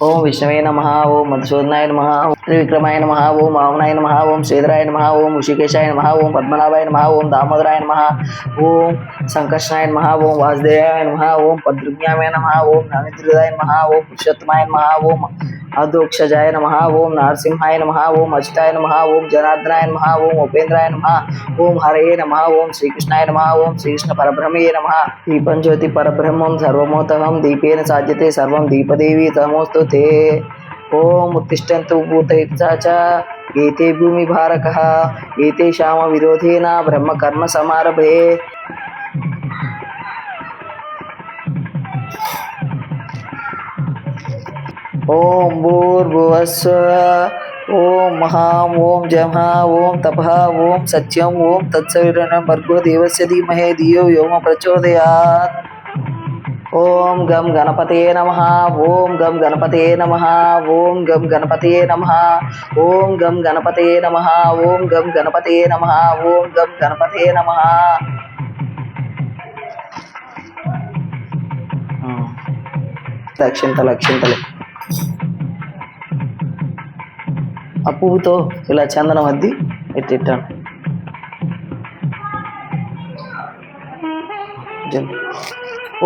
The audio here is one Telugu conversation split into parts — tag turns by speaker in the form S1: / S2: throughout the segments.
S1: ఓం విష్ణవే నమః, ఓం మధుసూదనాయ నమః, ఓం త్రివిక్రమాయ నమః, ఓం వామనాయ నమః, ఓం శ్రీధరాయ నమః, ఓం ఋషికేశాయ నమః, ఓం పద్మనాభాయ నమః, ఓం దామోదరాయ నమః, ఓం సంకర్షణాయ నమః, ఓం వాసుదేవాయ నమః, ఓం పద్రుజ్ఞాయ నమః, ఓం నమిత్రుదాయ నమః, ఓం పురుషోత్తమాయ నమః, ఓం అధోక్షజాయ నమః, ఓం నరసింహాయ నమః, ఓం అచ్యుతాయ నమః, ఓం జనార్దనాయ నమః, ఓం ఉపేంద్రాయ నమః, ఓం హరయే నమః, ఓం శ్రీకృష్ణాయ నమః, ఓం శ్రీకృష్ణ పరబ్రహ్మయే నమః. దీపం జ్యోతి పరబ్రహ్మం సర్వమోతహం దీపేన సాధ్యతే సర్వం దీపదేవి తమోస్తుతే. ఓం ఉత్తిష్టంతు భూతైర్చా చ ఏతే భూమి భారకః ఏతేషామ విరోధేన బ్రహ్మ కర్మ సమారభే. ఓం భూర్భువస్సుః ఓం మహాం ఓం జమః ఓం తపః ఓం సత్యం ఓం తత్సవితుర్వరేణ్యం భర్గో దేవస్య ధీమహి ధియో యో నః ప్రచోదయాత్. ఓం గం గణపతయే నమః, ఓం గం గణపతయే నమః, ఓం గం గణపతయే నమః, ఓం గం గణపతయే నమః, ఓం గం గణపతయే నమః, ఓం గం గణపతయే నమః. అక్షింతలు ఆ పువ్వుతో ఇలా చందనం అద్ది ఎట్టిట్టాను.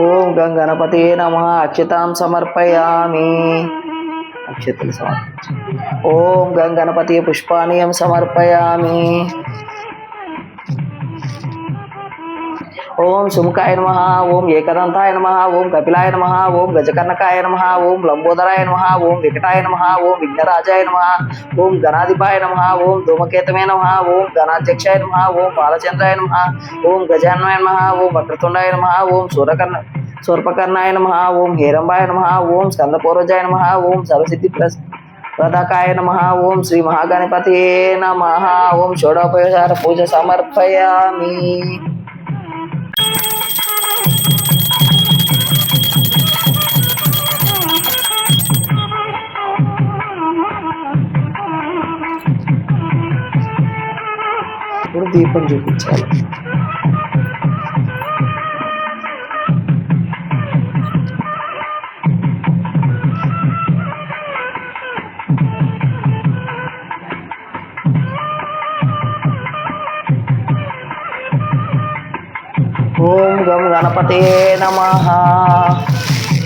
S1: ఓం గం గణపతే నమః అక్షతాం సమర్పయామి. అక్షతలు సమర్పించు. ఓం గం గణపతి పుష్పాణియం సమర్పయామి. ఓం సుముఖాయ నమః, ఓం ఏకదంతాయ నమః, ఓం కపిలాయ నమః, ఓం గజకర్ణకాయ నమః, ఓం లంబోదరాయ నమః, ఓం వికటాయ నమః, ఓం విఘ్నరాజాయ నమః, ఓం గణాధిపాయ నమః, ఓం ధూమకేతమే నమః, ఓం గణాధ్యక్షాయ నమః, ఓం బాలచంద్రాయ నమః, ఓం గజాన్వాయ నమః, ఓం వక్రతుండాయ నమః, ఓం శూర్పకర్ణాయ నమః, ఓం హేరంబాయ నమః, ఓం స్కందపూర్వజాయ నమః, ఓం సర్వసిద్ధి ప్రదాకాయ నమః, ఓం శ్రీ మహాగణపతయే నమః. ఓం షోడోపచార పూజ సమర్పయామి. ఇప్పుడు దీపం చూపించాలి. ఓం గం గణపతే నమః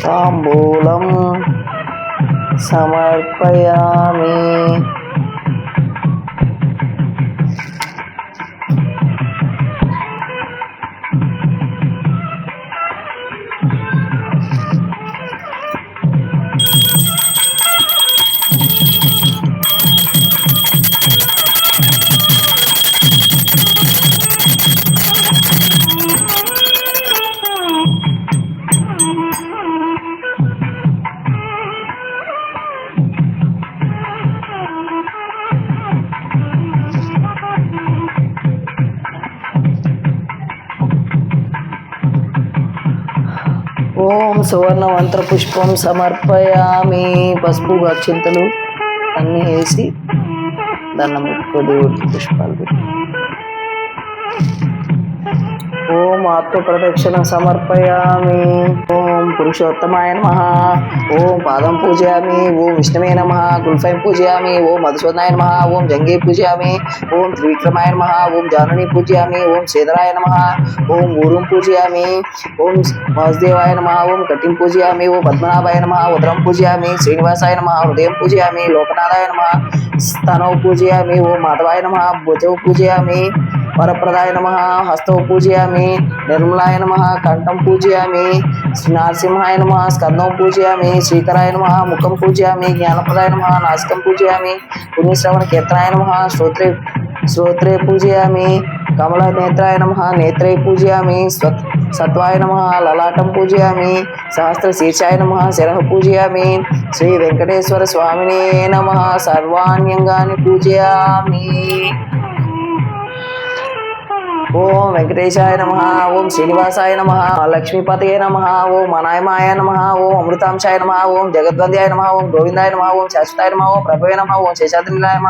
S1: తాంబూలం సమర్పయామి. ఓం సువర్ణ మంత్ర పుష్పం సమర్పయామి. పసుపు అక్షింతలు అన్నీ వేసి దండం పెట్టుకో దేవుడికి పుష్పాలు పెట్టి. ఓం ఆత్మ ప్రదక్షిణ సమర్పయామి. ఓం పురుషోత్తమాయ నమః, ఓం పాదం పూజయామి, ఓం విష్ణవే నమః గుల్ఫైం పూజయామి, ఓం మధుసూదనాయ నమః, ఓం జంగే పూజయామి, ఓం త్రివిక్రమాయ నమః, ఓం జానుని పూజయామి, ఓం శ్రీధరాయ నమః, ఓం ఊరుం పూజయామి, ఓం వాసుదేవాయ నమః, ఓం కటిం పూజయామి, ఓం పద్మనాభాయ నమః ఉదరం పూజయామి, శ్రీనివాసాయ నమః హృదయం పూజయామి, లోకనాథాయ నమః స్తనౌ పూజయామి, ఓం మాధవాయ నమః భుజౌ పూజయామి, వరప్రదాయ నమః హస్తౌ పూజయామి, నిర్మలాయ నమః కంఠం పూజయామి, నరసింహాయ నమః స్కందం పూజయామి, శ్రీకరాయ నమః ముఖం పూజయామి, జ్ఞానప్రదాయ నమః నాసికం పూజయామి, పుణ్యశ్రవణ కీర్తనాయ నమః శ్రోత్రే పూజయామి, కమల నేత్రాయ నమః నేత్రే పూజయామి, సత్వాయ నమః లలాటం పూజయామి, సహస్ర శీర్షాయ నమః శిరః పూజయామి, శ్రీ వెంకటేశ్వర స్వామినే నమః సర్వాణ్యంగాని పూజయామి. ఓం వెంకటేశాయ నమ. ఓం శ్రీనివాసాయ నమ. లక్ష్మీపతయే నమ. ఓం అనాయమాయ నమ. ఓం అమృతాంశాయ నమ. ఓం జగద్వంద్యాయ నమ. ఓం గోవిందాయ నమ. ఓం శాశ్వతాయ నమ. ఓం ప్రభవే నమ. ఓం శేషాద్రిలాయ నమ.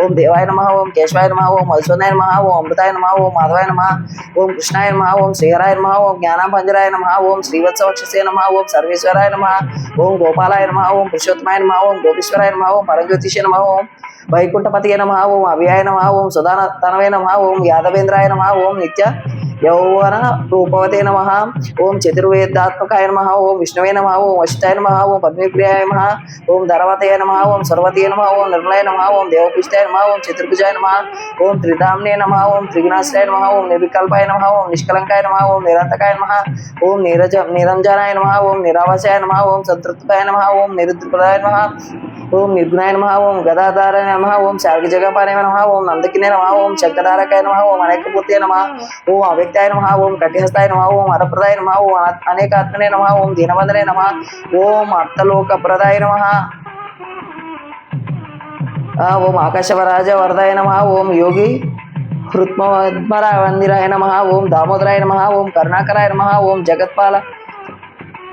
S1: ఓం దేవాయ నమ. ఓం కేశవాయ నమ. ఓం మధుసూదనాయ నమ. ఓం అమృతాయ నమ. ఓం మాధవాయ నమ. ఓం కృష్ణాయ నమ. ఓం శ్రీహరాయ నమ. ఓం జ్ఞానాభంజరాయ నమ. ఓం శ్రీవత్సవక్షసే నమ. ఓం సర్వేశ్వరాయ నమ. ఓం గోపాలాయ నమ. ఓం పురుషోత్తమాయ నమ. ఓం గోపీశ్వరాయ నమ. ఓం పరంజ్యోతిషే నమ. ఓం వైకుంఠపతియే నమ. ఓం అవ్యాయ నమ. ఓం సుధాతనవే నమ. ఓం యాదవేంద్రాయ నమ. ఓం నిత్య యౌవన రూపవతే నమ. ఓం చతుర్వేదాత్మకాయ నమ. ఓం విష్ణువే నమ. ఓం వశిష్ఠాయ నమ. ఓం పద్మప్రియాయ నమ. ఓం ధరవతయ నమ. ఓం సర్వతయ నమ. ఓం నిర్మలాయ నమ. ఓం దేవపుష్టాయ నమ. ఓం చతుర్భుజాయ నమ. ఓం త్రిధామ్నే నమ. ఓం త్రిగుణాశ్రాయ నమ. ఓం నిర్వికల్పాయ నమ. ఓం నిష్కలంకాయ నమ. ఓం నిరంతకాయ నమ. ఓం నిరంజనాయ నమ. ఓం నిరావసాయ నమ. ఓం సంతృప్తాయ నమ. ఓం నిరుద్రపదాయ నమ. ఓం నిర్గుణాయ నమ. ఓం గదాధారాయ నమ. ఓం శార్గజగపాయ నమ. ఓం నందకినే నమ. ఓం శంకదారకాయ నమ. ఓం అనేకమూర్తయ నమ. ఓం అవ్యక్తాయ నమ. ఓం కటిహస్తాయ నమ. ఓం వరప్రదాయ నమ. ఓం అనేకాత్మనే నమ. ఓం దీనబంధనే నమ. ఓం అర్థలోకప్రదాయ నమ. ఓం ఆకాశవరాజ వరదాయ నమ. ఓం యోగి హృత్మద్మరాయ నమ. ఓం దామోదరాయ నమ. ఓం కరుణాకరాయ నమ. ఓం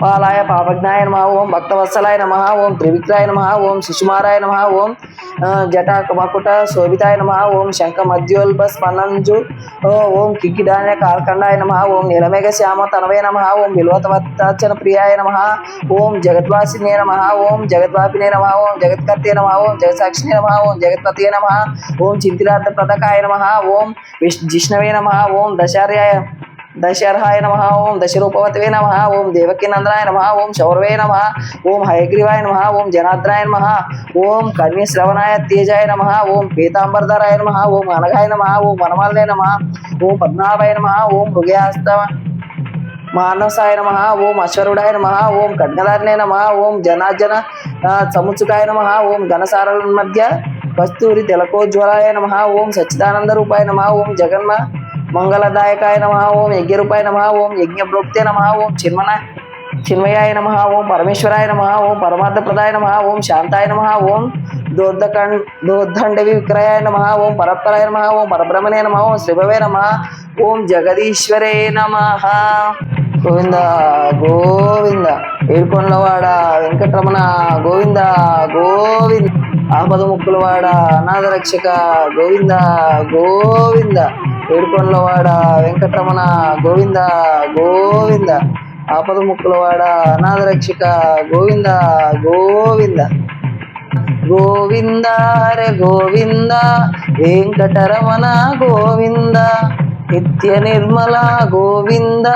S1: పాలాయ పాపజ్ఞాయ నమ. ఓం భక్తవత్సలాయ నమ. ఓం త్రివిక్రాయ నమ. ఓం శిశుమారాయ నమ. ఓం జటామకుట శోభితాయ నమ. ఓం శంఖ మధ్యోల్బ స్పనంజు. ఓం కిక్కిడాయ కార్కండాయ నమ. ఓం నీలమేఘ శ్యామ తనవే నమ. ఓం బిల్వతవత్తాచన ప్రియాయ నమ. ఓం జగద్వాసినే నమ. ఓం జగద్వాపినే నమ. ఓం జగత్కర్తే నమ. ఓం జగత్సాక్షినే నమ. ఓం జగత్పతియే నమ. ఓం చింతిరార్థ ప్రదకాయ నమ. ఓం జిష్ణవే నమ. ఓం దశర్హాయ నమ. ఓం దశరూపవతవే నమ. ఓం దేవకీనందనాయ నమ. ఓం శౌరవే నమ. ఓం హయగ్రీవాయ నమ. ఓం జనార్దనాయ నమ. ఓం కన్యశ్రవణాయ తేజాయ నమ. ఓం పీతాంబరధరాయ నమ. ఓం అనగాయ నమ. ఓం వనమాలయ నమ. ఓం పద్మనాభాయ నమ. ఓం మృగయాస్త మానసాయ నమ. ఓం అశ్వరుడాయ నమ. ఓం ఖడ్గదారినే నమ. ఓం జనార్జన సముత్సుకాయ నమ. ఓం ఘనసారల మధ్య కస్తూరి తిలకోజ్వలాయ నమ. ఓం సచ్చిదానంద రూపాయ నమ. ఓం జగన్మ మంగళదాయకాయ నమ. ఓం యజ్ఞరూపాయ నమ. ఓం యజ్ఞప్రోక్తే నమ. ఓం చిన్మయాయ నమ. ఓం పరమేశ్వరాయ నమ. ఓం పరమార్థప్రదాయ నమ. ఓం శాంతాయ నమ. ఓం దోర్దండవి విక్రయాయ నమ. ఓం పరత్పరాయ నమ. ఓం పరబ్రహ్మణే నమ. ఓం శ్రీభవే నమ. ఓం జగదీశ్వరే నమ. గోవింద గోవింద ఏడుకొండలవాడ వెంకటరమణ గోవింద గోవింద. ఆపద ముక్కులవాడ అనాథ రక్షక గోవింద గోవింద. ఏడుకొండలవాడ వెంకటరమణ గోవింద గోవింద. ఆపద ముక్కులవాడ అనాథ రక్షక గోవింద గోవింద. గోవింద హరే గోవింద వెంకటరమణ గోవింద. నిత్య నిర్మల గోవింద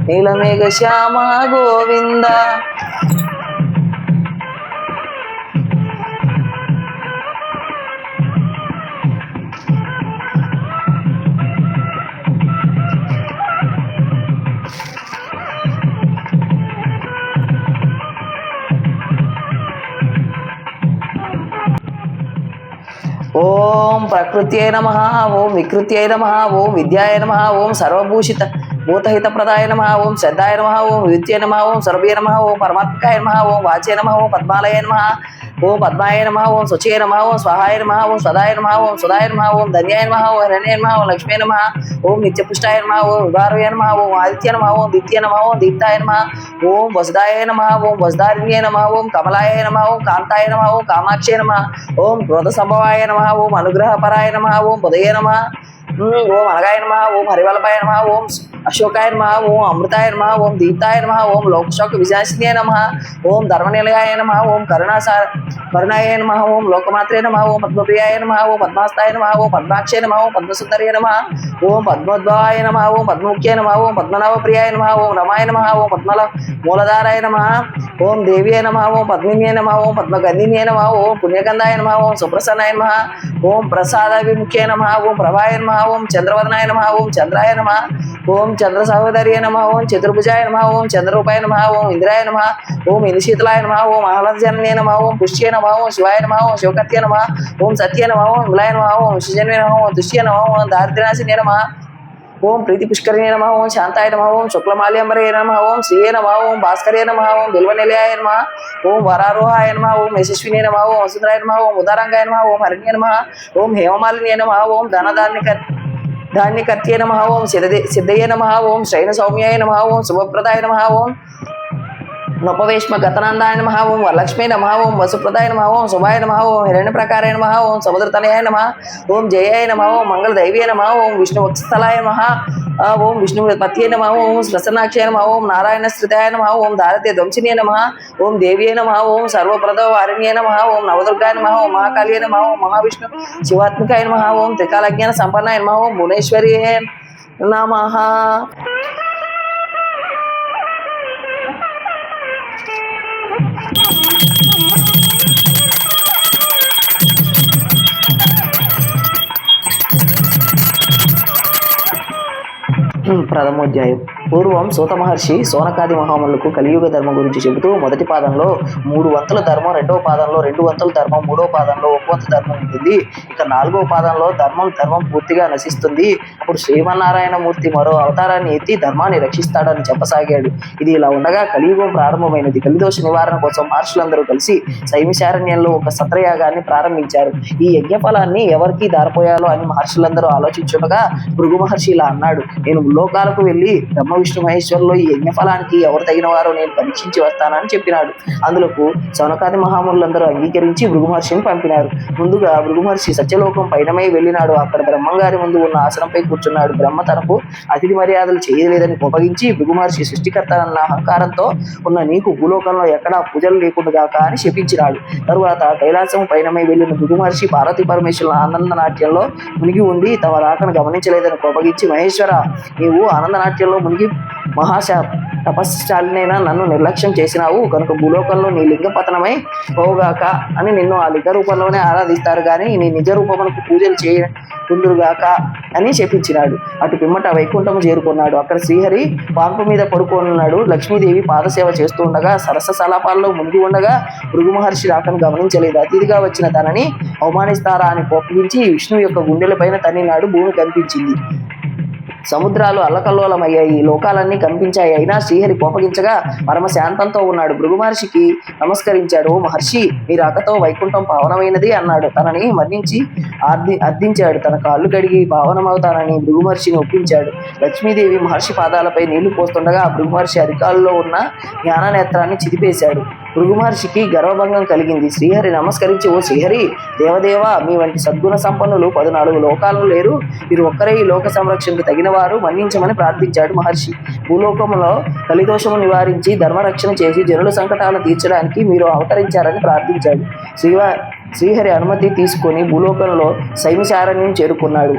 S1: నీలమేఘ శ్యామ గోవింద. ఓం ప్రకృత్యై నమ. ఓం వికృత్యై నమ. ఓం విద్యాయ నమ. ఓం సర్వభూషిత భూతహితప్రదాయ నమ. ఓం శ్రద్ధాయ నమ. ఓం విద్యే నమ. ఓం సర్వే నమ. ఓం పరమాత్మకాయ నమ. ఓం వాచే నమ. ఓం పద్మాలయ నమ. ఓం పద్మాయ నమ. ఓం శుచే నమ. ఓం స్వహాయ నమ. ఓం స్వదాయ నమ. ఓం సుధాయ నమ. ఓం ధన్యాయ నమ. ఓం హిరణ్య నమ. ఓం లక్ష్మీ నమ. ఓం నిత్యపుష్టాయ నమ. ఓం విభారవే నమ. ఓం ఆదిత్య నమ. ఓం దిత్య నమ. ఓం దీప్తాయ నమ. ఓం వసుదాయ నమ. ఓం వసుధారిణ్యే నమ. ఓం కమలాయ నమ. ఓం కాంతాయ నమ. ఓం కామాక్షే నమ. ఓం క్రోధ సంభవాయ నమ. ఓం అనుగ్రహపరాయ నమ. ఓం ఉదయ నమ. ఓం అనగాయ నమ. ఓం హరివల్లభాయ నమ. ఓం అశోకాయ నమ. ఓం అమృతాయ నమ. ఓం దీప్తాయ నమ. ఓం లోకశోక విజాసిన్యే నమ. ఓం ధర్మనిలయాయ నమ. ఓం కరుణాయ నమ. ఓం లోకమాత్రే నమ. ఓం పద్మప్రియాయ నమ. ఓం పద్మాస్తాయ నమ. ఓం పద్మాక్షే నమ. ఓం పద్మసుందర్య నమ. ఓం పద్మోద్భవాయ నమ. ఓం పద్మముఖ్యే నమ. ఓం పద్మనాభప్రియాయ నమ. ఓం రమాయ నమ. ఓం పద్మల మూలధారాయ నమ. ఓం దేవ్యే నమ. ఓం పద్మిన్యే నమ. ఓం పద్మగంధిన్యే నమ. ఓం పుణ్యగంధాయ నమ. ఓం సుప్రసన్నాయ నమ. ఓం ప్రసాద విముఖ్యే నమ. ఓం ప్రభాయ నమ. ఓం చంద్రవదనాయ నమ. ఓం చంద్రాయ నమ. ఓం చంద్ర సహోదర్య నమ. ఓం చతుర్భుజాయ నమ. ఓం చంద్రరూపాయ నమ. ఓం ఇంద్రాయ నమ. ఓం ఇంద్రశీతలాయ నమ. ఓం ఆహ్లాదజన్యే నమ. ఓం పుష్యే నమ. ఓం శివాయ నమ. ఓం శివకత్య నమ. ఓం సత్య నమ. ఓం విమలాయ నమ. ఓం శిజన్వే నమ. ఓం దుష్య నమ. ఓం దారిద్ర్యనాశిన్యే నమ. ఓం ప్రీతి పుష్కరిణే నమ. ఓం శాంతాయ నమ. ఓం శుక్లమాల్యంబరే నమ. ఓం శ్రీయే నమ. ఓం భాస్కర్య నమ. ఓం బిల్వనిలయాయ నమ. ఓం వరారోహాయ నమ. ఓం యశస్వినే నమ. ఓం వసుంధరాయ నమ. ఓం ఉదారంగాయ నమ. ఓం హరిణ్య నమ. ఓం హేమమాలిన్యే నమ. ఓం ధాన్యకర్త్యై నమః ఓం సిద్ధయే నమః ఓం శ్రైణ సౌమ్యాయ నమః ఓం శుభప్రదాయ నమః ఓం నొపవేష్మ గతనందాయ నమః ఓం వరలక్ష్మీ నమః ఓం వసుప్రదాయ నమః ఓం శుభాయ నమః ఓం హిరణ్యప్రకారాయ నమః ఓం సముద్రతనయాయ నమః ఓం జయాయ నమః ఓం మంగళదైవ్యే నమః ఓం విష్ణువత్సలాయ నమః ఓం విష్ణుపత్యే నమః ఓం ప్రసన్నాక్షయ నమః ఓం నారాయణశ్రితాయ నమః ఓం భారతీయ ధ్వంసిన్యే నమః ఓం దేవ్యే నమః ఓం సర్వప్రదవారిణ్యే నమః ఓం నవదుర్గాయ నమః ఓం మహాకాళియే నమః ఓం మహావిష్ణు శివాత్మికాయ నమః ఓం త్రికాలజ్ఞాన సంపన్నాయ నమః ఓం భువనేశ్వర్యే నమః. ప్రథమోధ్యాయం. పూర్వం సూత మహర్షి సోనకాది మహాములకు కలియుగ ధర్మం గురించి చెబుతూ మొదటి పాదంలో 3 వంతుల ధర్మం, రెండవ పాదంలో 2 వంతుల ధర్మం, మూడవ పాదంలో 1 వంతు ధర్మం ఉంటుంది. ఇక 4వ పాదంలో ధర్మం పూర్తిగా నశిస్తుంది. అప్పుడు శ్రీమన్నారాయణమూర్తి మరో అవతారాన్ని ఎత్తి ధర్మాన్ని రక్షిస్తాడని చెప్పసాగాడు. ఇది ఇలా ఉండగా కలియుగం ప్రారంభమైనది. కలిదోష నివారణ కోసం మహర్షులందరూ కలిసి సైమిశారణ్యంలో ఒక సత్రయాగాన్ని ప్రారంభించారు. ఈ యజ్ఞ ఫలాన్ని ఎవరికి దారిపోయాలో అని మహర్షులందరూ ఆలోచించుండగా భృగు మహర్షి ఇలా అన్నాడు: నేను లోకాలకు వెళ్ళి బ్రహ్మ విష్ణు మహేశ్వరులో ఈ యజ్ఞ ఫలానికి ఎవరు తగిన వారో నేను పరీక్షించి వస్తానని చెప్పినాడు. అందులకు సౌనకాది మహాములందరూ అంగీకరించి భృగు మహర్షిని పంపినారు. ముందుగా భృగు మహర్షి సత్యలోకం పైనమై వెళ్ళినాడు. అక్కడ బ్రహ్మంగారి ముందు ఉన్న ఆసనంపై కూర్చున్నాడు. బ్రహ్మ తనకు అతిథి మర్యాదలు చేయలేదని కోపగించి భృగు మహర్షి సృష్టికర్త అన్న అహంకారంతో ఉన్న నీకు భూలోకంలో ఎక్కడా పూజలు లేకుండా అని శపించినాడు. తరువాత కైలాసం పైనమై వెళ్ళిన భృగు మహర్షి పార్వతీ పరమేశ్వరుల ఆనంద నాట్యంలో మునిగి ఉండి తమ రాకను గమనించలేదని కోపగించి, మహేశ్వర, నీవు ఆనందనాట్యంలో మునిగి తపస్శాలినైనా నన్ను నిర్లక్ష్యం చేసినావు కనుక భూలోకంలో నీ లింగ పతనమై పోవుగాక అని నిన్ను ఆ లింగ రూపంలోనే ఆరాధిస్తారు కానీ నీ నిజ రూపమునకు పూజలు చేయకుందురుగాక అని శపించినాడు. అటు పిమ్మట వైకుంఠము చేరుకున్నాడు. అక్కడ శ్రీహరి పాంపు మీద పడుకోనున్నాడు. లక్ష్మీదేవి పాదసేవ చేస్తూ ఉండగా సరస సలాపాల్లో మునిగి ఉండగా భృగు మహర్షి రాకను గమనించలేదు. అతిథిగా వచ్చిన తనని అవమానిస్తారా అని కోపగించి విష్ణువు యొక్క గుండెలపైన తన్నినాడు. భూమి కనిపించింది. సముద్రాలు అల్లకల్లోలమయ్యాయి. లోకాలన్నీ కనిపించాయి. అయినా శ్రీహరి కోపగించగా పరమశాంతంతో ఉన్నాడు. భృగు మహర్షికి నమస్కరించాడు. ఓ మహర్షి, మీ రాకతో వైకుంఠం పావనమైనది అన్నాడు. తనని మన్నించి అర్థించాడు. తన కాళ్ళు కడిగి పావనమవుతానని భృగు మహర్షిని ఒప్పించాడు. లక్ష్మీదేవి మహర్షి పాదాలపై నీళ్లు పోస్తుండగా భృగు మహర్షి అరికాల్లో ఉన్న జ్ఞాననేత్రాన్ని చిదిపేశాడు. భృగు మహర్షికి గర్వభంగం కలిగింది. శ్రీహరి నమస్కరించి, ఓ శ్రీహరి, దేవదేవ, మీ వంటి సద్గుణ సంపన్నులు 14 లోకాలను లేరు. మీరు ఒక్కరే ఈ లోక సంరక్షణకు తగిన వారు, మన్నించమని ప్రార్థించాడు మహర్షి. భూలోకంలో కలిదోషము నివారించి ధర్మరక్షణ చేసి జనుల సంకటాలను తీర్చడానికి మీరు అవతరించారని ప్రార్థించాడు. శ్రీహరి అనుమతి తీసుకొని భూలోకంలో సైమిశారణ్యం చేరుకున్నాడు.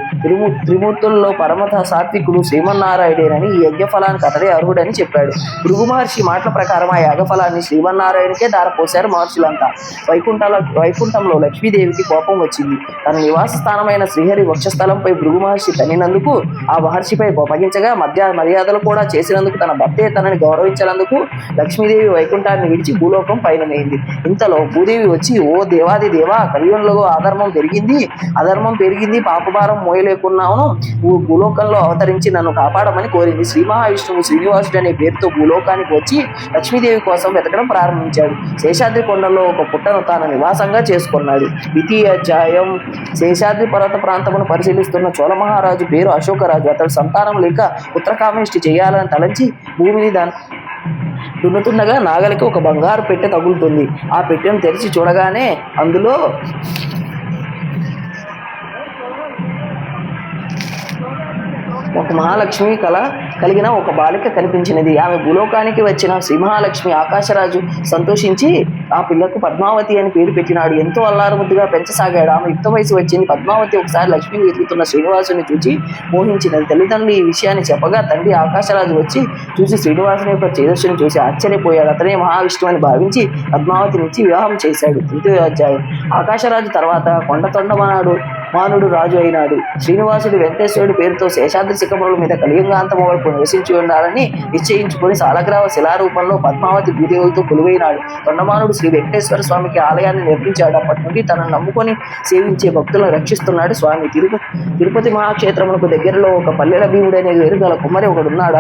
S1: త్రిమూర్తుల్లో పరమత సాత్వికుడు శ్రీమన్నారాయణేనని ఈ యజ్ఞ ఫలానికి అతడే అర్హుడని చెప్పాడు. భృగు మహర్షి మాటల ప్రకారం ఆ యాగఫలాన్ని శ్రీమన్నారాయణకే దారపోశారు మహర్షులంతా. వైకుంఠంలో లక్ష్మీదేవికి కోపం వచ్చింది. తన నివాస స్థానమైన శ్రీహరి వక్షస్థలంపై భృగు మహర్షి తన్నినందుకు ఆ మహర్షిపై కోపగించగా మర్యాదలు కూడా చేసినందుకు తన భర్తే తనని గౌరవించినందుకు లక్ష్మీదేవి వైకుంఠాన్ని విడిచి భూలోకం పయనమైంది. ఇంతలో భూదేవి వచ్చి, ఓ దేవాది దేవా, కలియుగంలో అధర్మం పెరిగింది, పాపభారం మోయలేకున్నాను. భూలోకంలో అవతరించి నన్ను కాపాడమని కోరింది. శ్రీ మహావిష్ణువు శ్రీనివాసుడు అనే పేరుతో భూలోకానికి వచ్చి లక్ష్మీదేవి కోసం వెతకడం ప్రారంభించాడు. శేషాద్రి కొండలో ఒక పుట్టను తాను నివాసంగా చేసుకున్నాడు. ద్వితీయ అధ్యాయం. శేషాద్రి పర్వత ప్రాంతమును పరిశీలిస్తున్న చోళ మహారాజు పేరు అశోకరాజు. అతడు సంతానం లేక పుత్రకామేష్టి చేయాలని తలంచి భూమిని దున్నుతుండగా నాగలికి ఒక బంగారు పెట్టె తగులుతుంది. ఆ పెట్టెను తెరిచి చూడగానే అందులో ఒక మహాలక్ష్మి కలిగిన ఒక బాలిక కనిపించినది. ఆమె భూలోకానికి వచ్చిన శ్రీ మహాలక్ష్మి ఆకాశరాజు సంతోషించి ఆ పిల్లకు పద్మావతి అని పేరు పెట్టినాడు. ఎంతో అల్లారుముద్దుగా పెంచసాగాడు. ఆమె యుక్త వయసు వచ్చింది. పద్మావతి ఒకసారి లక్ష్మిని వెతుకుతున్న శ్రీనివాసుని చూచి మోహించినది. తల్లిదండ్రులు ఈ విషయాన్ని చెప్పగా తండ్రి ఆకాశరాజు వచ్చి చూసి శ్రీనివాసుని యొక్క తేజస్సుని చూసి ఆశ్చర్యపోయాడు. అతనే మహావిష్ణువు అని భావించి పద్మావతినిచ్చి వివాహం చేశాడు. తృతీయ అధ్యాయం. ఆకాశరాజు తర్వాత మానుడు రాజు అయినాడు. శ్రీనివాసుడు వెంకటేశ్వరుడి పేరుతో శేషాద్రి శిఖరముల మీద కలియుగాంతం వరకు నివసించి ఉండాలని నిశ్చయించుకొని సాలగ్రామ శిలారూపంలో పద్మావతి భూదేవులతో కొలువైనాడు. తొండమానుడు శ్రీ వెంకటేశ్వర స్వామికి ఆలయాన్ని నిర్మించాడు. అప్పటి నుండి తనను నమ్ముకొని సేవించే భక్తులను రక్షిస్తున్నాడు స్వామి. తిరుపతి మహాక్షేత్రమునకు దగ్గరలో ఒక పల్లెల భీముడనే వేరుగల కుమ్మరి ఒకడున్నాడు.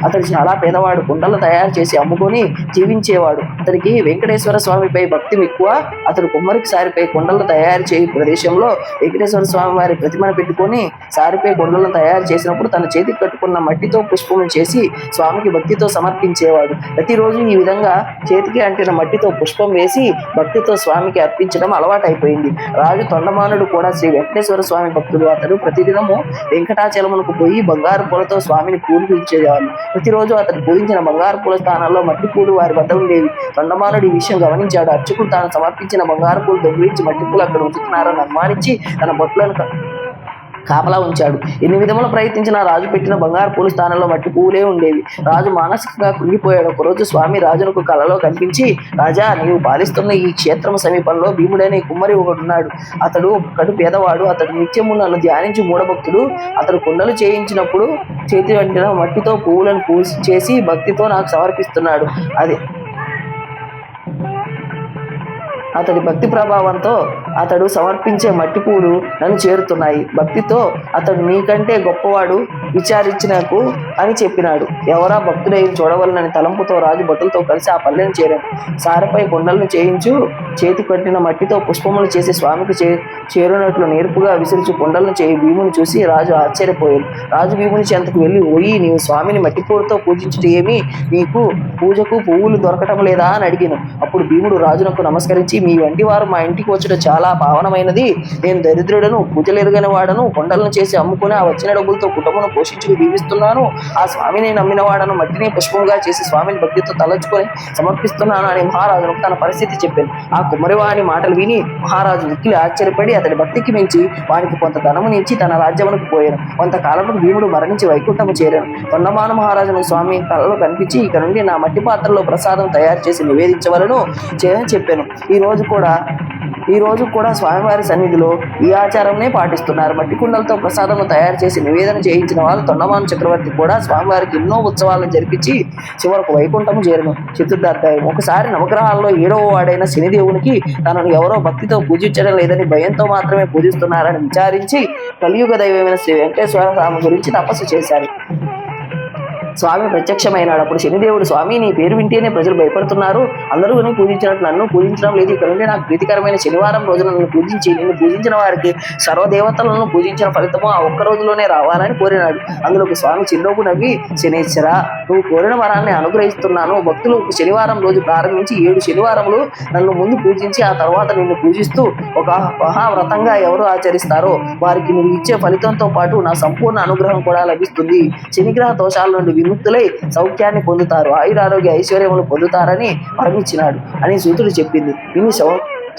S1: అతడు చాలా పేదవాడు. కుండలు తయారు చేసి అమ్ముకొని జీవించేవాడు. అతనికి వెంకటేశ్వర స్వామిపై భక్తి ఎక్కువ. అతడు కుమ్మరికి సారిపై కుండలు తయారు చేయి ప్రదేశంలో వెంకటేశ్వర స్వామి వారి ప్రతిమను పెట్టుకొని సారిపై కొండలను తయారు చేసినప్పుడు తన చేతికి కట్టుకున్న మట్టితో పుష్పం చేసి స్వామికి భక్తితో సమర్పించేవాడు. ప్రతిరోజు ఈ విధంగా చేతికి అంటిన మట్టితో పుష్పం వేసి భక్తితో స్వామికి అర్పించడం అలవాటైపోయింది. రాజు తొండమానుడు కూడా శ్రీ వెంకటేశ్వర స్వామి భక్తుడు. అతడు ప్రతిదినము వెంకటాచలమునకు పోయి బంగారు పూలతో స్వామిని పూజించేవాడు. ప్రతిరోజు అతడు పూజించిన బంగారు పూల స్థానాల్లో మట్టి పూలు వారి వద్ద ఉండేవి. తొండమానుడు ఈ విషయం గమనించాడు. అర్చకుడు తాను సమర్పించిన బంగారు పూలు దొంగిలించి మట్టి పూలు అక్కడ ఉంచుతున్నారని అనుమానించి తన బొట్లను కాపలా ఉంచాడు. ఎన్ని విధములు ప్రయత్నించినా రాజు పెట్టిన బంగారు పూల స్థానంలో మట్టి పువ్వులే ఉండేవి. రాజు మానసికంగా కృంగిపోయాడు. ఒకరోజు స్వామి రాజునకు కలలో కనిపించి, రాజా, నీవు పాలిస్తున్న ఈ క్షేత్రం సమీపంలో భీముడనే కుమ్మరి ఒకడున్నాడు. అతడు కడు పేదవాడు. అతడు నిత్యము నన్ను ధ్యానించి మూఢభక్తుడు. అతడు కుండలు చేయించినప్పుడు చేతి వంటిన మట్టితో పువ్వులను పూజ చేసి భక్తితో నాకు సమర్పిస్తున్నాడు. అతడి భక్తి ప్రభావంతో అతడు సమర్పించే మట్టి పూలు నన్ను చేరుతున్నాయి. భక్తితో అతడు నీకంటే గొప్పవాడు, విచారించినకు అని చెప్పినాడు. ఎవరా భక్తుడై చూడవలనని తలంపుతో రాజు భటులతో కలిసి ఆ పల్లెను చేరాడు. సారపై కొండలను చేయించు చేతి కట్టిన మట్టితో పుష్పములు చేసి స్వామికి చేరునట్లు నేర్పుగా విసిరిచు కొండలను చేయి భీముని చూసి రాజు ఆశ్చర్యపోయాడు. రాజు భీముని చెంతకు వెళ్ళి, ఓయి, నీవు స్వామిని మట్టి పూలతో పూజించుట ఏమి? నీకు పూజకు పువ్వులు దొరకటం లేదా అని అడిగాను. అప్పుడు భీముడు రాజునకు నమస్కరించి, మీ వంటి వారు మా ఇంటికి వచ్చుట చాలా పావనమైనది. నేను దరిద్రుడను, పూజలెరుగని వాడను. కొండలను చేసి అమ్ముకుని ఆ వచ్చిన డబ్బులతో కుటుంబను పోషించుకు జీవిస్తున్నాను. ఆ స్వామిని నమ్మిన వాడను. మట్టిని పుష్పంగా చేసి స్వామిని భక్తితో తలచుకొని సమర్పిస్తున్నాను అని మహారాజునకు తన పరిస్థితి చెప్పాను. ఆ కుమ్మరివాని మాటలు విని మహారాజు మిక్కిలి ఆశ్చర్యపడి అతడి భక్తికి మించి వానికి కొంత ధనమునిచ్చి తన రాజ్యమునకు పోయాను. కొంతకాలముకు భీముడు మరణించి వైకుంఠము చేరాను. తొండమాన మహారాజును స్వామి కళలో కనిపించి, ఇక నుండి నా మట్టి పాత్రలో ప్రసాదం తయారు చేసి నివేదించవలను చేయని చెప్పాను. ఈ రోజు కూడా స్వామివారి సన్నిధిలో ఈ ఆచారంనే పాటిస్తున్నారు. మట్టి కుండలతో ప్రసాదము తయారు చేసి నివేదన చేయించిన వాళ్ళు తొండమాను చక్రవర్తి కూడా స్వామివారికి ఎన్నో ఉత్సవాలను జరిపించి చివరకు వైకుంఠము చేరను. చతుర్థాధ్యాయం. ఒకసారి నవగ్రహాల్లో 7వ వాడైన శనిదేవునికి తనను ఎవరో భక్తితో పూజించడం లేదని భయంతో మాత్రమే పూజిస్తున్నారని విచారించి కలియుగ దైవమైన శ్రీ వెంకటేశ్వర స్వామి గురించి తపస్సు చేశారు. స్వామి ప్రత్యక్షమైనాడు. అప్పుడు శనిదేవుడు, స్వామి, నీ పేరు వింటేనే ప్రజలు భయపడుతున్నారు. అందరూ పూజించినట్టు నన్ను పూజించడం లేదు. ఇక్కడ నుండి నాకు ప్రీతికరమైన శనివారం రోజున నన్ను పూజించి నిన్ను పూజించిన వారికి సర్వదేవతలను పూజించిన ఫలితము ఆ ఒక్క రోజులోనే రావాలని కోరినాడు. అందులోకి స్వామి చిరునవ్వు నవ్వి, శనేశ్వర, నువ్వు కోరిన వరాన్ని అనుగ్రహిస్తున్నాను. భక్తులు శనివారం రోజు ప్రారంభించి 7 శనివారములు నన్ను ముందు పూజించి ఆ తర్వాత నిన్ను పూజిస్తూ ఒక మహావ్రతంగా ఎవరు ఆచరిస్తారో వారికి నువ్వు ఇచ్చే ఫలితంతో పాటు నా సంపూర్ణ అనుగ్రహం కూడా లభిస్తుంది. శనిగ్రహ దోషాల నుండి విముక్తులై సౌఖ్యాన్ని పొందుతారు, ఆయురారోగ్య ఐశ్వర్యములు పొందుతారని వరమిచ్చినాడు అని సూతుడు చెప్పింది. విని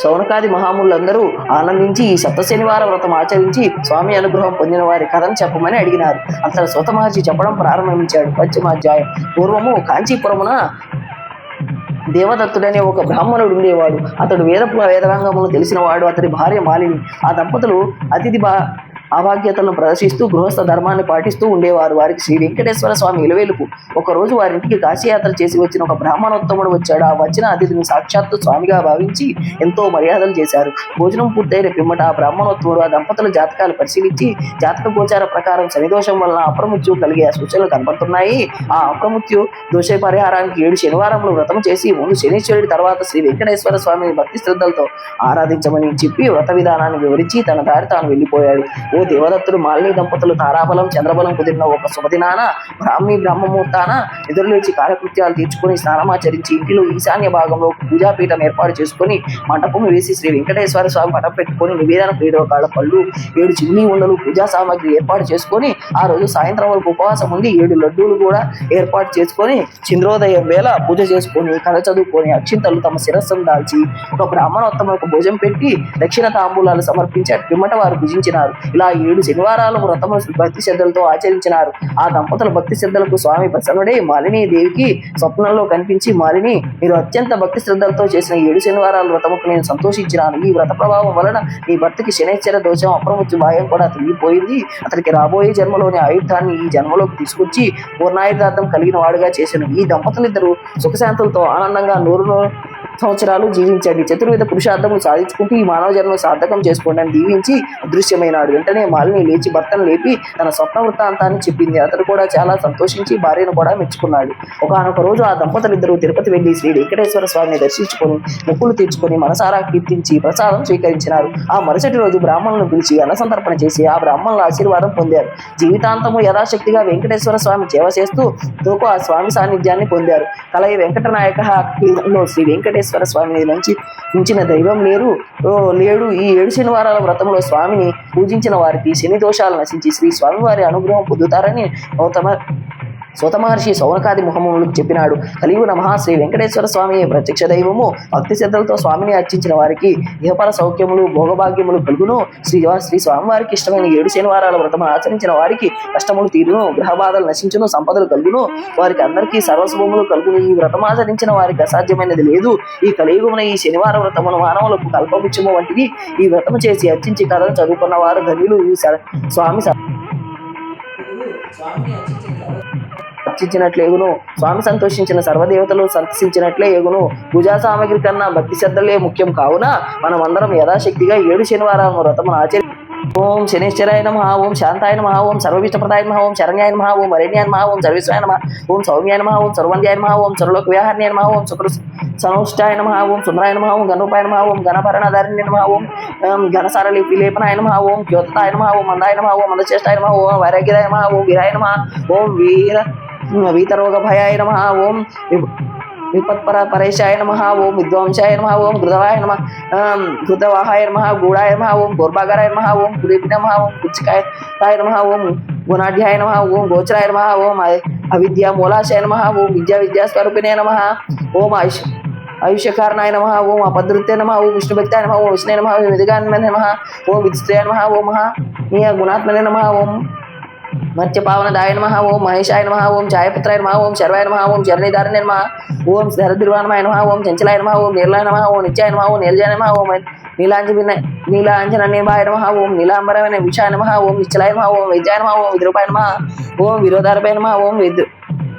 S1: శౌనకాది మహాములందరూ ఆనందించి ఈ సప్త శనివార వ్రతం ఆచరించి స్వామి అనుగ్రహం పొందిన వారి కథను చెప్పమని అడిగినారు. అంతలో సూత మహర్షి చెప్పడం ప్రారంభించాడు. పంచమాధ్యాయం. పూర్వము కాంచీపురమున దేవదత్తుడనే ఒక బ్రాహ్మణుడు ఉండేవాడు. అతడు వేదాంగములు తెలిసినవాడు. అతడి భార్య మాలిని. ఆ దంపతులు అతిథి అభాగ్యతలను ప్రదర్శిస్తూ గృహస్థ ధర్మాన్ని పాటిస్తూ ఉండేవారు. వారికి శ్రీ వెంకటేశ్వర స్వామి ఇలవేలుపు. ఒకరోజు వారింటికి కాశీయాత్ర చేసి వచ్చిన ఒక బ్రాహ్మణోత్తముడు వచ్చాడు. ఆ వచ్చిన అతిథిని సాక్షాత్తు స్వామిగా భావించి ఎంతో మర్యాదలు చేశారు. భోజనం పూర్తయిన పిమ్మట ఆ బ్రాహ్మణోత్తముడు ఆ దంపతుల జాతకాలు పరిశీలించి జాతక గోచార ప్రకారం శనిదోషం వలన అప్రమృత్యు కలిగే సూచనలు కనబడుతున్నాయి. ఆ అప్రమృత్యు దోష పరిహారానికి 7 శనివారములు వ్రతం చేసి ముందు శనీశ్వరుడి తర్వాత శ్రీ వెంకటేశ్వర స్వామిని భక్తి శ్రద్ధలతో ఆరాధించమని చెప్పి వ్రత విధానాన్ని వివరించి తన దారి తాను వెళ్ళిపోయాడు. ఓ దేవదత్తుడు మాలిని దంపతులు తారాబలం చంద్రబలం కుదిరిన ఒక శుభదినాన బ్రాహ్మముహూర్తాన నిద్రలేచి కాలకృత్యాలు తీర్చుకొని స్నానమాచరించి ఇంటిలో ఈశాన్య భాగంలో పూజాపీఠం ఏర్పాటు చేసుకుని మంటపం వేసి శ్రీ వెంకటేశ్వర స్వామి పటం పెట్టుకొని నివేదన 7 రకాల పళ్ళు 7 చిన్ని ఉండలు పూజా సామాగ్రి ఏర్పాటు చేసుకొని ఆ రోజు సాయంత్రం వరకు ఉపవాసం ఉండి 7 లడ్డూలు కూడా ఏర్పాటు చేసుకొని చంద్రోదయం వేళ పూజ చేసుకొని కథ చదువుకొని అక్షింతలు తమ శిరస్సును దాల్చి ఒక బ్రాహ్మణోత్తములకు భోజనం పెట్టి దక్షిణ తాంబూలాలు సమర్పించి అటు పిమ్మట వారు భుజించినారు. ఇలా 7 శనివారాలు వ్రతములు భక్తి శ్రద్ధలతో ఆచరించినారు. ఆ దంపతుల భక్తి శ్రద్ధలకు స్వామి ప్రసన్నుడై మాలిని దేవికి స్వప్నంలో కనిపించి, మాలిని, మీరు అత్యంత భక్తి శ్రద్ధలతో చేసిన 7 శనివారాల వ్రతముకు నేను సంతోషించినాను. ఈ వ్రత ప్రభావం వలన నీ భర్తకి శనైశ్చర దోషం అప్రమృత్యు భయం కూడా తొలగిపోయింది. అతనికి రాబోయే జన్మలోని ఆయుధాన్ని ఈ జన్మలోకి తీసుకొచ్చి పూర్ణాయుధార్థం కలిగిన వాడుగా చేశాను. ఈ దంపతులిద్దరూ సుఖశాంతులతో ఆనందంగా నూరు సంవత్సరాలు జీవించండి, చతుర్విధ పురుషార్థములు సాధించుకుంటూ ఈ మానవ జన్మను సార్థకం చేసుకోండి అని దీవించి అదృశ్యమైనాడు. వెంటనే మాలిని లేచి భర్తను లేపి తన స్వప్న వృత్తాంతాన్ని చెప్పింది. అతడు కూడా చాలా సంతోషించి భార్యను కూడా మెచ్చుకున్నాడు. ఒకనొక రోజు ఆ దంపతులిద్దరూ తిరుపతి వెళ్లి శ్రీ వెంకటేశ్వర స్వామిని దర్శించుకొని మొక్కులు తీర్చుకొని మనసారా కీర్తించి ప్రసాదం స్వీకరించినారు. ఆ మరుసటి రోజు బ్రాహ్మణులను పిలిచి అన్నసంతర్పణ చేసి ఆ బ్రాహ్మణుల ఆశీర్వాదం పొందారు. జీవితాంతము యథాశక్తిగా వెంకటేశ్వర స్వామి సేవ చేస్తూ తోకు ఆ స్వామి సాన్నిధ్యాన్ని పొందారు. కలయి వెంకటనాయక శ్రీ వెంకటేశ్వర స్వామిని మించిన దైవం లేడు. ఈ 7 శనివారాల వ్రతంలో స్వామిని పూజించిన వారికి శని దోషాలు నశించి శ్రీ స్వామివారి అనుగ్రహం పొందుతారని సూత మహర్షి సౌనకాది ముఖములకు చెప్పినాడు. కలియుగ శ్రీ వెంకటేశ్వర స్వామి ప్రత్యక్ష దైవము. భక్తి శ్రద్ధలతో స్వామిని అర్చించిన వారికి ఇహపర సౌఖ్యములు భోగభాగ్యములు కలుగును. శ్రీ స్వామివారికి ఇష్టమైన 7 శనివారాల వ్రతము ఆచరించిన వారికి కష్టములు తీరును, గ్రహ బాధలు నశించును, సంపదలు కలుగును, వారికి అందరికీ సర్వశుభములు కలుగును. ఈ వ్రతం ఆచరించిన వారికి అసాధ్యమైనది లేదు. ఈ కలియుగమున ఈ శనివార వ్రతమును మానవులకు కల్పవృక్షము వంటిది. ఈ వ్రతము చేసి అర్చించి కథను చదువుకున్న వారు ధన్యులు. ఈ స్వామి అర్చించినట్లే ఎగును. స్వామి సంతోషించిన సర్వదేవతలు సంతసించినట్లే ఎగును. పూజా సామగ్రి కన్నా భక్తి శ్రద్ధలే ముఖ్యం కావున మనం అందరం యథాశక్తిగా 7 శనివారాల వ్రతమును ఆచరి ఓం శనేశ్వరాయ నమః, ఓం శాంతాయ నమః, ఓం సర్వవిష్టప్రదాయ నమః, ఓం శరణ్యాయ నమః, ఓం వరేణ్యాయ నమః, ఓం సర్వేశ్వరాయ నమః, ఓం సౌమ్యాయ నమః, ఓం సర్వంధ్యాయ నమః, ఓం సర్వలోక వ్యాహర్ణ్యాయ నమః, ఓం సనౌష్టాయ నమః, ఓం సుందరాయ నమః, ఓం గణరూపాయ నమః, ఓం గణభరణధారిణ్య నమః, ఓం ఘనసారలేపనాయ నమః, ఓం ద్యోతాయ నమః, ఓం మందాయ నమః, ఓం మందచేష్టాయ నమః, ఓం వైరాగ్యాయ నమః, ఓం వీరాయ నమః, ఓం వీతరోగ భయాయ నమః, ఓం విపత్పరేశాయ నమః, ఓం విద్వాంసాయ నమః, ఓం ఘృతవాహాయ నమః, గూఢాయ నమః, ఓం గోర్భాగారాయ నమః, ఓం గురేపి నమః, ఓం కుచ్చికాయ నమః, ఓం గుణాఢ్యాయ నమః, ఓం గోచరాయ నమః, ఓం అవిద్యా మూలాశాయ నమః, ఓం విద్యాస్వరూపిణే నమః, ఓం ఆయుష్యకారణాయ నమః, ఓం అపదృత్య నమః, ఓం విష్ణుభక్తాయ నమః, ఓం విష్ణే నమః, ఓం విధిగాన్మనే నమః, ఓం విధిస్త్రయాయ నమః, ఓం మహానీయ గుణాత్మనే నమః, ఓం మత్స్యపావనదాయ నమః, ఓం మహేశాయ నమః, ఓం ఛాయపుత్రాయ నమః, ఓం శర్వాయ నమః, ఓం శరణిధారణ్య నమః, ఓం శరద్రువానమాయ నమః, ఓం చంచలాయ నమః, ఓం నీలాయ నమః, ఓం నిత్యాయ నమః, ఓం నీలజాయ నమః, ఓం నీలాంజననిభాయ నమః, ఓం నీలాంబరమైన విషాయ నమః, ఓం నిశ్చలాయ నమః, ఓం వైద్యాయ నమః, ఓం విద్రూపాయ నమః, ఓం విరోధారపాయ నమః, ఓం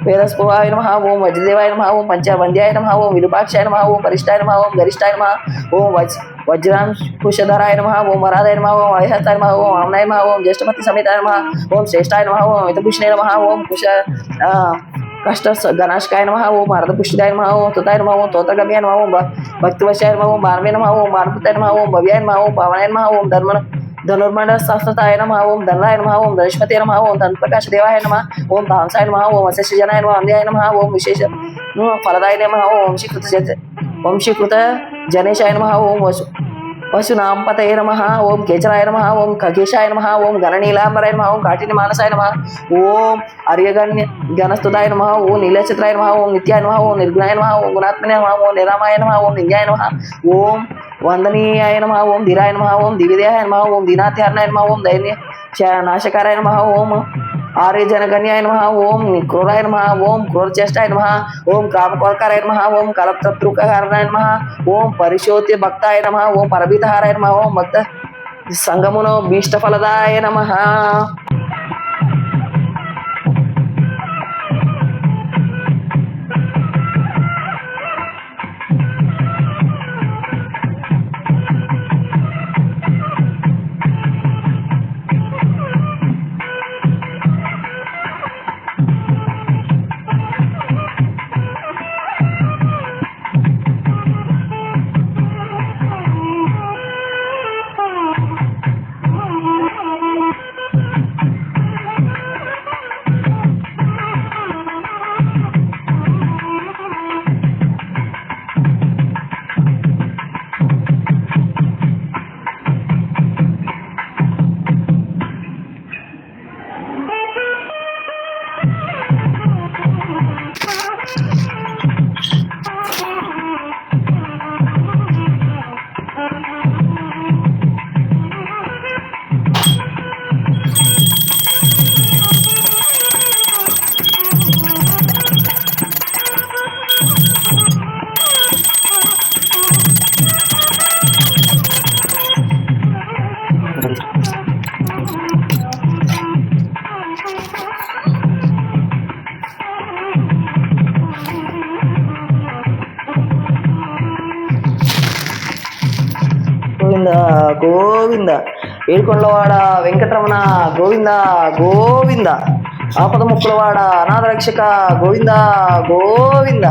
S1: వేదస్పోహాయ నమః, ఓం వజ్రదేవాయ నమః, ఓం పంచవంద్యాయ నమః, ఓం విరూపాక్షాయ నమః, ఓం పరిష్టాయ నమః, ఓం గరిష్టాయ నమః, ఓం వజ్రాంకుశధరాయ నమః, ఓం వరాదాయ నమః, ఓం అయహస్తాయ నమః, ఓం ఆమ్నాయ నమః, ఓం జ్యేష్ఠపతి సమేతాయ నమః, ఓం శ్రేష్టాయ నమః, ఓం మితభూషణే నమః, ఓం కష్ట గణాశకాయ నమః, ఓం అర్ధపుష్టిదాయ నమః, ఓం తుతాయ నమః, ఓం తోతగమ్యాయ నమః, ఓం భక్తివశాయ నమః, ఓం భారవే నమః, ఓం భారపుతాయ నమః, ఓం భవ్యాయ నమః, ఓం పావనాయ నమః, ఓం ధనుర్మండల శాస్త్రతాయ నమః, ఓం ధనరాయ నమః, ఓం ధనుష్పతే నమః, ఓం ధనుప్రకాశ దేవాయ నమః, ఓం తాంసాయ నమః, ఓం వశిష్ఠజనాయ నమః, అంధ్యాయ నమః, ఓం విశేష ఫలదాయ నమః, ఓం వంశీకృత జనేశాయ నమః, ఓం వశునాంపతయ నమః, ఓం కేచరాయ నమః, ఓం ఖగేశాయ నమః, ఓం గణనీలాంబరాయ నమః, ఓం కాఠిన్య మానసాయ నమః, ఓం గణస్తుతాయ నమః, ఓం నీలచిత్రాయ నమః, ఓం నిత్యాయ నమః, ఓం నిర్గుణాయ నమః, ఓం గుణాత్మనే నమః, ఓం నిరామాయ నమః, ఓం నింజాయ నమః, ఓం వందనీయాయ నమః, ఓం ధీరాయ నమః, ఓం దివ్యదేహాయ నమః, ఓం దీనాత్యారణాయ నమః, ఓం దైన్య నాశకారాయ నమః, ఓం ఆర్యజనగణ్యాయ నమః, ఓం క్రూరాయ నమః, ఓం క్రూరచేష్టాయ నమః, ఓం కామకోరకారాయ నమః, ఓం కలత్రతృకారణాయ నమః, ఓం పరిశోత్య భక్తాయ నమః, ఓం పరభీతహారాయ నమః, ఓం భక్త సంగమునో భీష్టఫలదాయ నమః. గోవింద ఏడుకొండలవాడ వెంకటరమణ గోవింద గోవింద ఆపద ముక్కులవాడ అనాథ రక్షక గోవింద గోవింద